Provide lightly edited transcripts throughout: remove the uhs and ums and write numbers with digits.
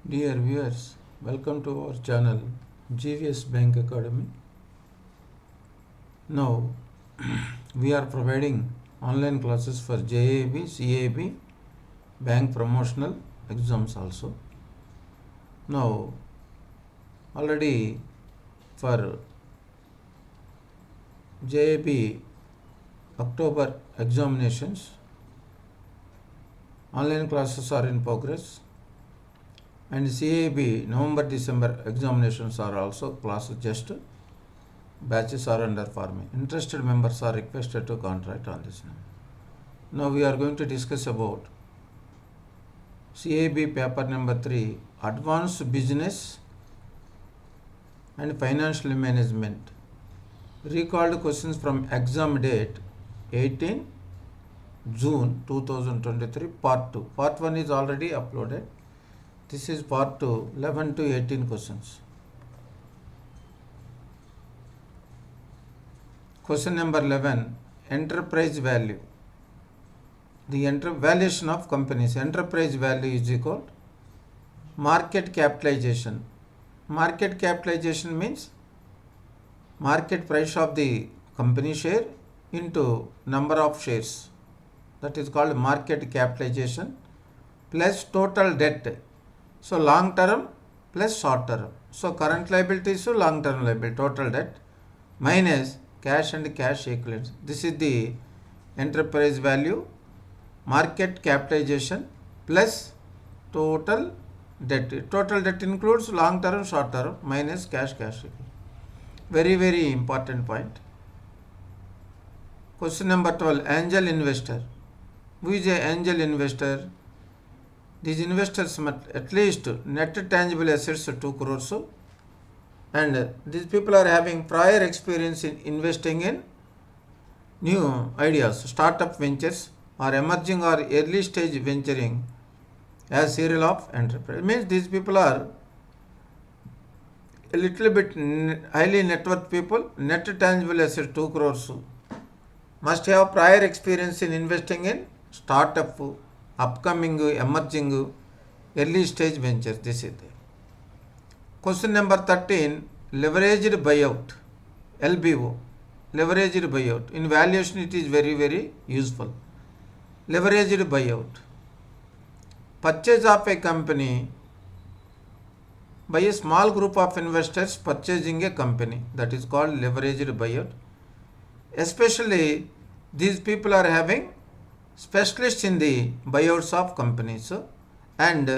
Dear viewers, welcome to our channel GVS Bank Academy. Now we are providing online classes for JAIIB, CAIIB, bank promotional exams also. Now already for JAIIB October examinations, online classes are in progress, and CAIIB November-December examinations are also classes, just batches are under forming. Interested members are requested to contact on this number. Now we are going to discuss about CAIIB paper number 3, Advanced Business and Financial Management. Recalled questions from exam date 18 June 2023, part 2. Part 1 is already uploaded. This is part 2, 11 to 18 questions. Question number 11, enterprise value. The valuation of companies. Enterprise value is equal market capitalization. Market capitalization means market price of the company share into number of shares. That is called market capitalization plus total debt. So long term plus short term. So current liabilities to long term liability, total debt minus cash and cash equivalents. This is the enterprise value, market capitalization plus total debt. Total debt includes long term, short term minus cash equivalent. Very important point. Question number 12, angel investor. Who is an angel investor? These investors must at least net tangible assets 2 crores, and these people are having prior experience in investing in new ideas, startup ventures or emerging or early stage venturing as serial of enterprise. It means these people are a little bit highly net worth people, net tangible assets 2 crores, must have prior experience in investing in startup, upcoming, emerging, early stage ventures. This is there. Question number 13, leveraged buyout, LBO. Leveraged buyout. In valuation it is very useful. Leveraged buyout. Purchase of a company by a small group of investors purchasing a company. That is called leveraged buyout. Especially these people are having specialists in the buyouts of companies, and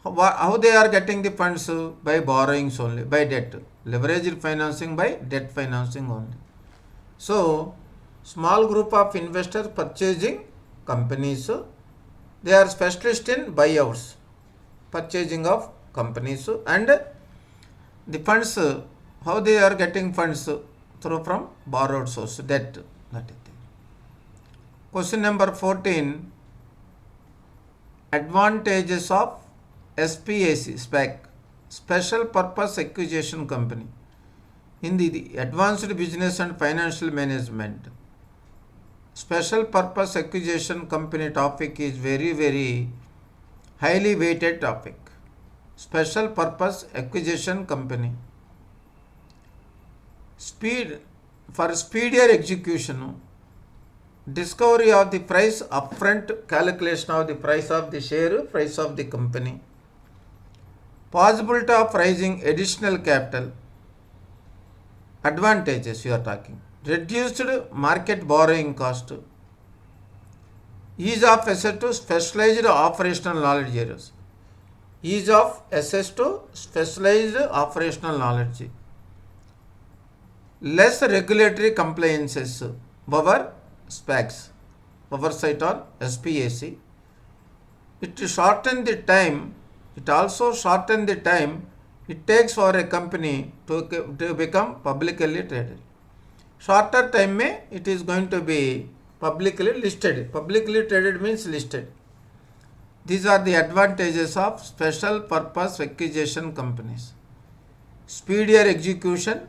how they are getting the funds? By borrowings only, by debt. Leveraged financing by debt financing only. So small group of investors purchasing companies, they are specialists in buyouts, purchasing of companies, and the funds, how they are getting funds? Through from borrowed source, debt. That is it. Question number 14, advantages of SPAC, Special Purpose Acquisition Company. In the Advanced Business and Financial Management, Special Purpose Acquisition Company topic is very highly weighted topic. Special Purpose Acquisition Company. For speedier execution, discovery of the price, upfront calculation of the price of the share, price of the company, possibility of raising additional capital, advantages you are talking, reduced market borrowing cost, ease of access to specialized operational knowledge areas, ease of access to specialized operational knowledge, less regulatory compliances over SPACs, oversight on SPAC. It shorten the time. It also shorten the time it takes for a company to become publicly traded. Shorter time में it is going to be publicly listed. Publicly traded means listed. These are the advantages of special purpose acquisition companies. Speedier execution,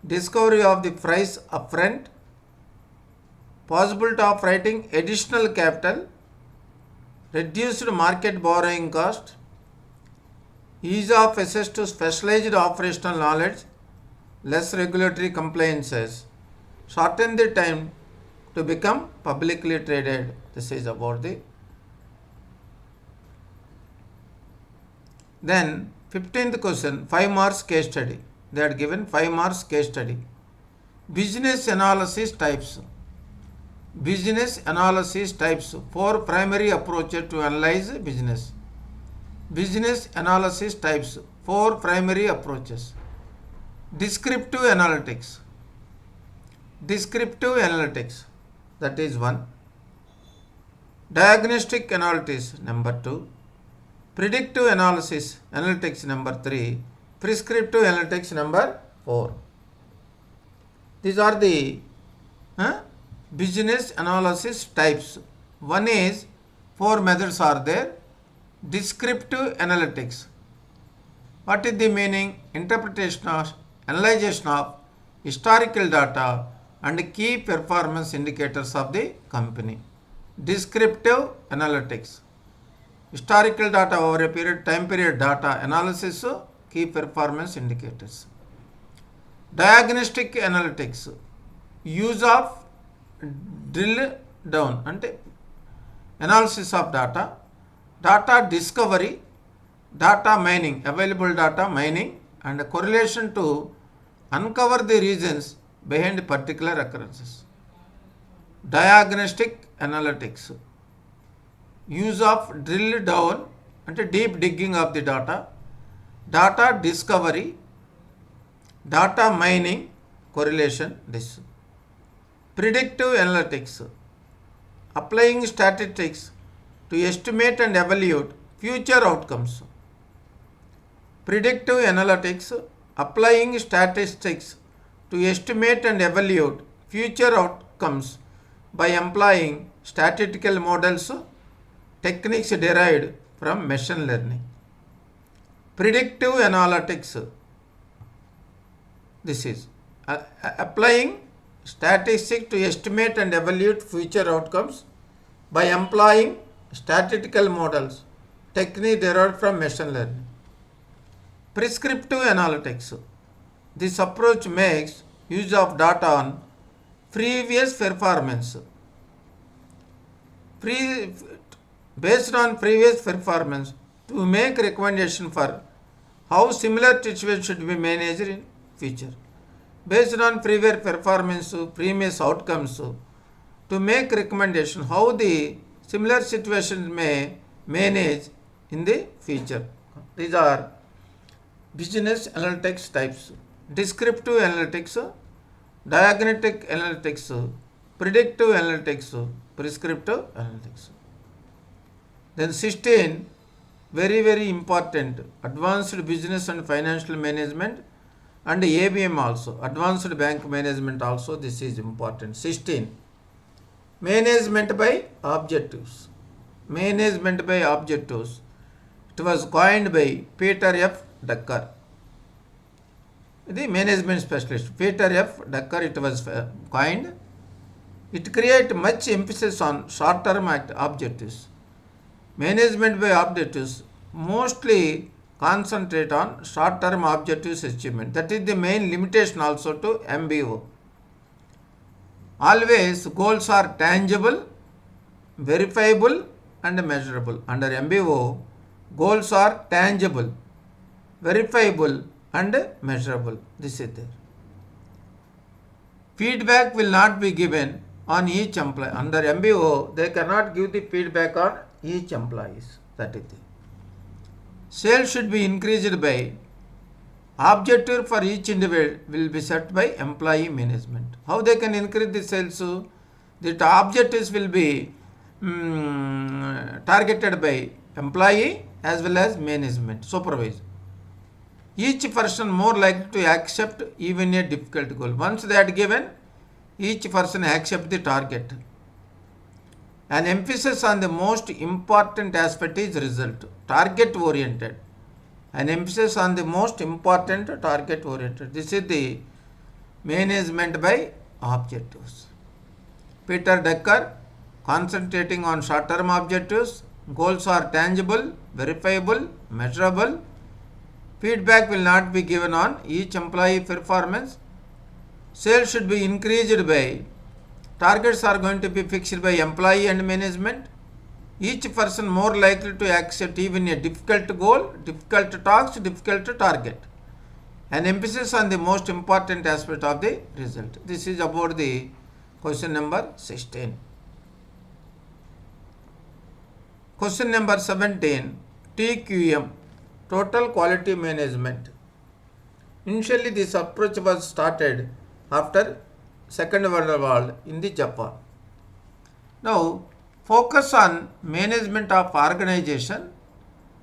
discovery of the price upfront, possibility of writing additional capital, reduced market borrowing cost, ease of access to specialized operational knowledge, less regulatory compliances, shorten the time to become publicly traded. This is about the. Then 15th question, 5 marks case study. They had given 5 marks case study. Business analysis types. Business analysis types. 4 primary approaches to analyze business. Business analysis types. 4 primary approaches. Descriptive analytics. Descriptive analytics. That is 1. Diagnostic analytics, number 2. Predictive analysis analytics, number 3. Prescriptive analytics, number 4. These are the business analysis types. One is 4 methods are there. Descriptive analytics. What is the meaning? Interpretation of, analyzation of historical data and key performance indicators of the company. Descriptive analytics. Historical data over a period, time period data analysis, key performance indicators. Diagnostic analytics. Use of drill down and analysis of data. Data discovery, data mining, available data mining, and correlation to uncover the reasons behind particular occurrences. Diagnostic analytics. Use of drill down and deep digging of the data. Data discovery, data mining, correlation, this. Predictive analytics. Applying statistics to estimate and evaluate future outcomes. Predictive analytics. Applying statistics to estimate and evaluate future outcomes by employing statistical models, techniques derived from machine learning. Predictive analytics. This is applying statistics to estimate and evaluate future outcomes by employing statistical models, technique derived from machine learning. Prescriptive analytics. This approach makes use of data on previous performance. Based on previous performance to make recommendation for how similar situation should be managed in future. Based on previous performance, previous outcomes, to make recommendation how the similar situation may manage in the future. These are business analytics types. Descriptive analytics, diagnostic analytics, predictive analytics, prescriptive analytics. Then 16, very important, advanced business and financial management and ABM also, advanced bank management also, this is important. 16, management by objectives. Management by objectives. It was coined by Peter F. Drucker, the management specialist. Peter F. Drucker, it was coined. It creates much emphasis on short-term objectives. Management by objectives mostly concentrate on short-term objectives achievement. That is the main limitation also to MBO. Always goals are tangible, verifiable and measurable. Under MBO, goals are tangible, verifiable and measurable. This is there. Feedback will not be given on each employee. Under MBO, they cannot give the feedback on each employees. That is there. Sales should be increased by objective for each individual will be set by employee management. How they can increase the sales? The objectives will be targeted by employee as well as management, supervisor. Each person more likely to accept even a difficult goal. Once they are given, each person accept the target. An emphasis on the most important aspect is result, target oriented. An emphasis on the most important target oriented. This is the management by objectives. Peter Drucker concentrating on short-term objectives, Goals are tangible, verifiable, measurable. Feedback will not be given on each employee performance. Sales should be increased by, targets are going to be fixed by employee and management. Each person more likely to accept even a difficult goal, difficult task, difficult target. An emphasis on the most important aspect of the result. This is about the question number 16. Question number 17. TQM, Total Quality Management. Initially this approach was started after Second World War in the Japan. Now focus on management of organization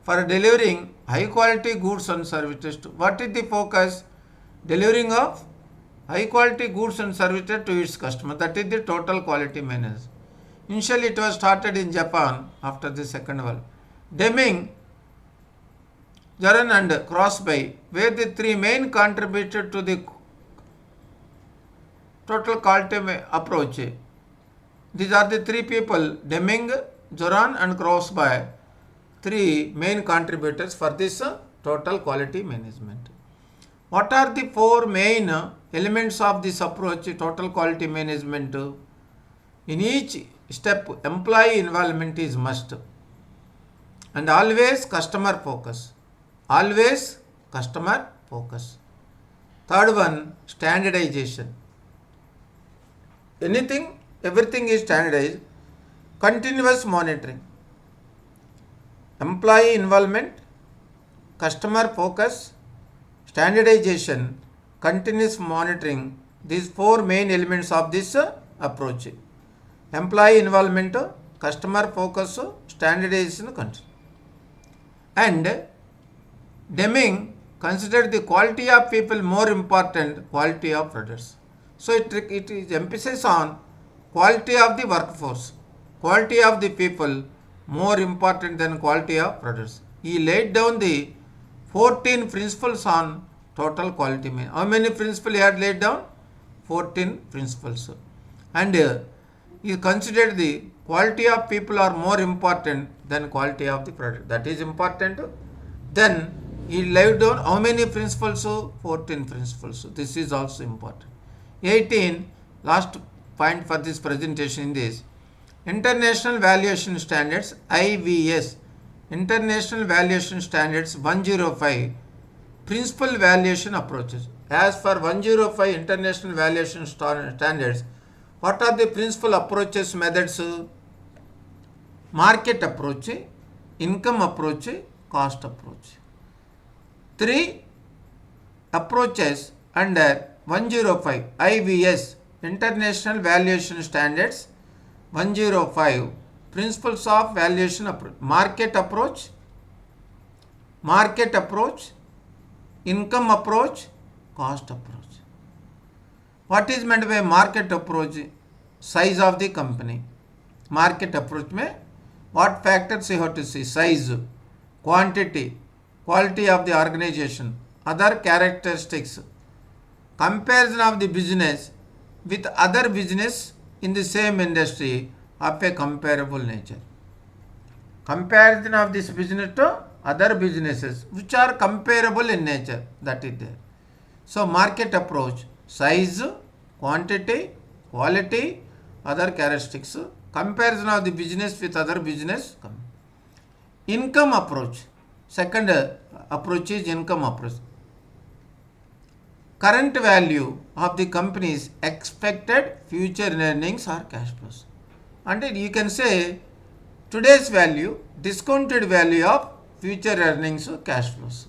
for delivering high quality goods and services. What is the focus? Delivering of high quality goods and services to its customer. That is the total quality management. Initially it was started in Japan after the Second World. Deming, Jaran and Crosby were the three main contributors to the total quality approach. These are the three people, Deming, Joran and Crosby, three main contributors for this total quality management. What are the four main elements of this approach, total quality management? In each step, employee involvement is must. And always customer focus. Always customer focus. Third one, standardization. Everything is standardized. Continuous monitoring. Employee involvement, customer focus, standardization, continuous monitoring. These four main elements of this approach. Employee involvement, customer focus, standardization, continuous. And Deming considered the quality of people more important quality of products. So it is emphasis on quality of the workforce, quality of the people more important than quality of products. He laid down the 14 principles on total quality management. How many principles he had laid down? 14 principles. And he considered the quality of people are more important than quality of the product. That is important. Then he laid down how many principles? 14 principles. This is also important. 18, last point for this presentation in this. International Valuation Standards, IVS, International Valuation Standards 105, Principal Valuation Approaches. As for 105 International Valuation Standards, what are the principal approaches methods? Market approach, income approach, cost approach. Three approaches under 105 IVS, International Valuation Standards 105, Principles of Valuation Approach. Market approach, income approach, cost approach. What is meant by market approach? Size of the company. Market approach में what factors you have to see? Size, quantity, quality of the organization, other characteristics, comparison of the business with other business in the same industry of a comparable nature. Comparison of this business to other businesses which are comparable in nature, that is there. So market approach, size, quantity, quality, other characteristics, comparison of the business with other business. Income approach, second approach is income approach. Current value of the company's expected future earnings or cash flows. And you can say today's value, discounted value of future earnings or cash flows.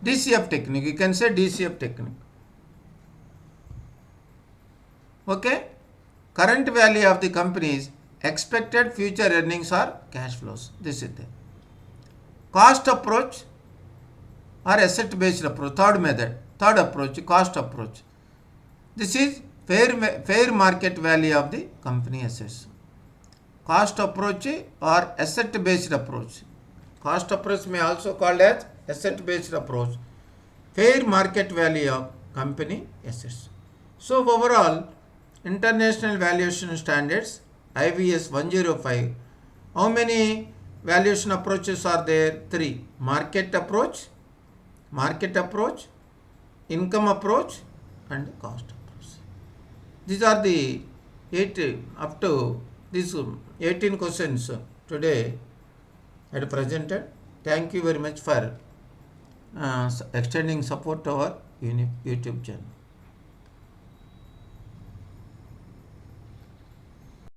DCF technique, you can say DCF technique. Okay, current value of the company's expected future earnings or cash flows. This is there. Cost approach or asset based approach, third approach, cost approach. This is fair market value of the company assets. Cost approach or asset based approach. Cost approach may also called as asset based approach. Fair market value of company assets. So overall, International Valuation Standards IVS 105, how many valuation approaches are there? 3. Market approach, income approach, and cost approach. These are the 8 up to these 18 questions today I had presented. Thank you very much for extending support to our YouTube channel.